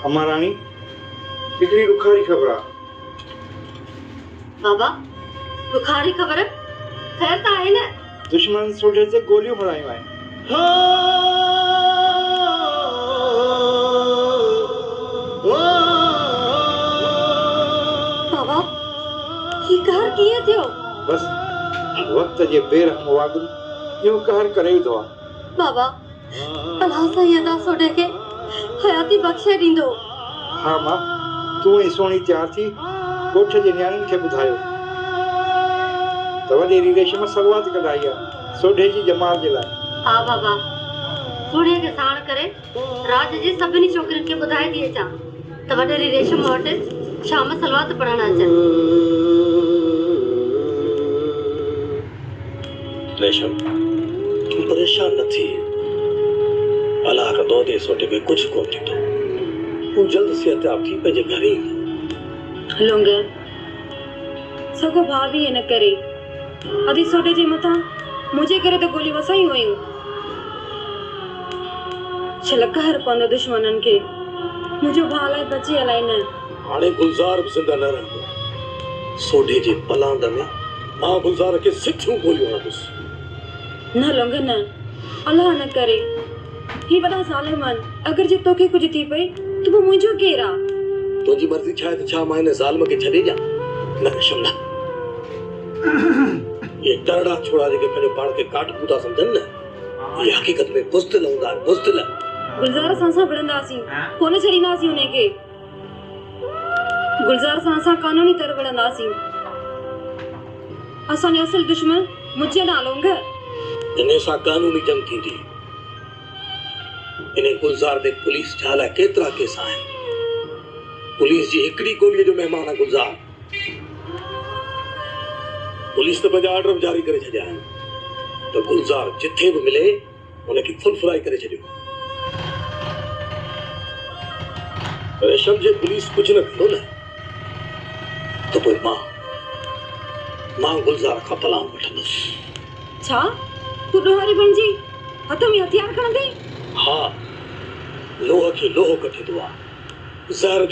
अम्मा रानी हिकिड़ी ॾुखारी ख़बर आहे। बाबा ॾुखारी ख़बर ख़ैर त आहे न। दुश्मन सोढे ते गोलियूं हलायूं आहिनि। बाबा ही कहर कीअं थियो? बस वक्त जे बेरहम वागुन इहो कहर करे ई थो आहे। बाबा अलाह साईं अदा सोढे खे हयाती बख़्शे ॾींदो। हाँ मां तूं ऐं सोणी तयार थी ॻोठ जे न्याणियुनि खे ॿुधायो त वॾे रेशम सवात कढाई आहे सोढे जी जमाल जे लाइ। हा बाबा सोढे खे साण करे राज जी सभिनी छोकिरियुनि खे ॿुधाए थी अचां त वॾे रेशम वटि शाम सलवात पढ़ण अचनि। रेशम तू परेशान न थी। अलाह का दो दे सोटे में कुछ कोन थींदो। तू जल्द से अताब थी पंहिंजे घर ई लुंगे सगो भाभी न करे अदी सोटे जे मथा मुझे करे तो गोली वसाई हुयूं। छल कहर पवंदो दुश्मनन के मुझो भालाए बची अलाई न। हाणे गुलजार भी जिंदा न रहंदो। सोढे जे पलांद में मां गुलजार के सिथियूं गोलियूं हणंदुसि। न लुंगे न अल्लाह न करे ही वॾा ज़ालिमन अगर जे तोखे कुछ थी पई तो वो मुझो केरा। तुझी मर्जी छा है तो छा मां इन ज़ालिम के छॾे ॾियां? न रेशम न। ये तरड़ा छोड़ा जेके पंहिंजो पाण खे काट पूता समझन न ये हकीकत में बुज़दिल हूंदा आहिनि। बुज़दिल गुलजार सां विढ़ंदासीं कोन छॾींदासीं उन्हें के। गुलजार सां कानूनी तर विढ़ंदासीं। असांजो असल दुश्मन मुझे ना लुंगे। इन सां कानूनी जंग थींदी। इन गुलजार दे पुलिस झाला केतिरा केस आहिनि। पुलिस जी हिकड़ी गोलीअ जो मेहमान आहे गुलजार। पुलिस तो पंहिंजा ऑर्डर जारी करे छॾिया आहिनि त गुलजार जिथे भी मिले उनखे फुल फ्राई करे छॾियो। रेशम जे पुलिस कुछ न कयो न तो पोइ मां गुलजार खां तलाक वठंदुसि। छा तू ॾोहारी बणजी हथ में हथियार खणंदे? हाँ लोह खे लोह कठे थो आहे। ज़हर जो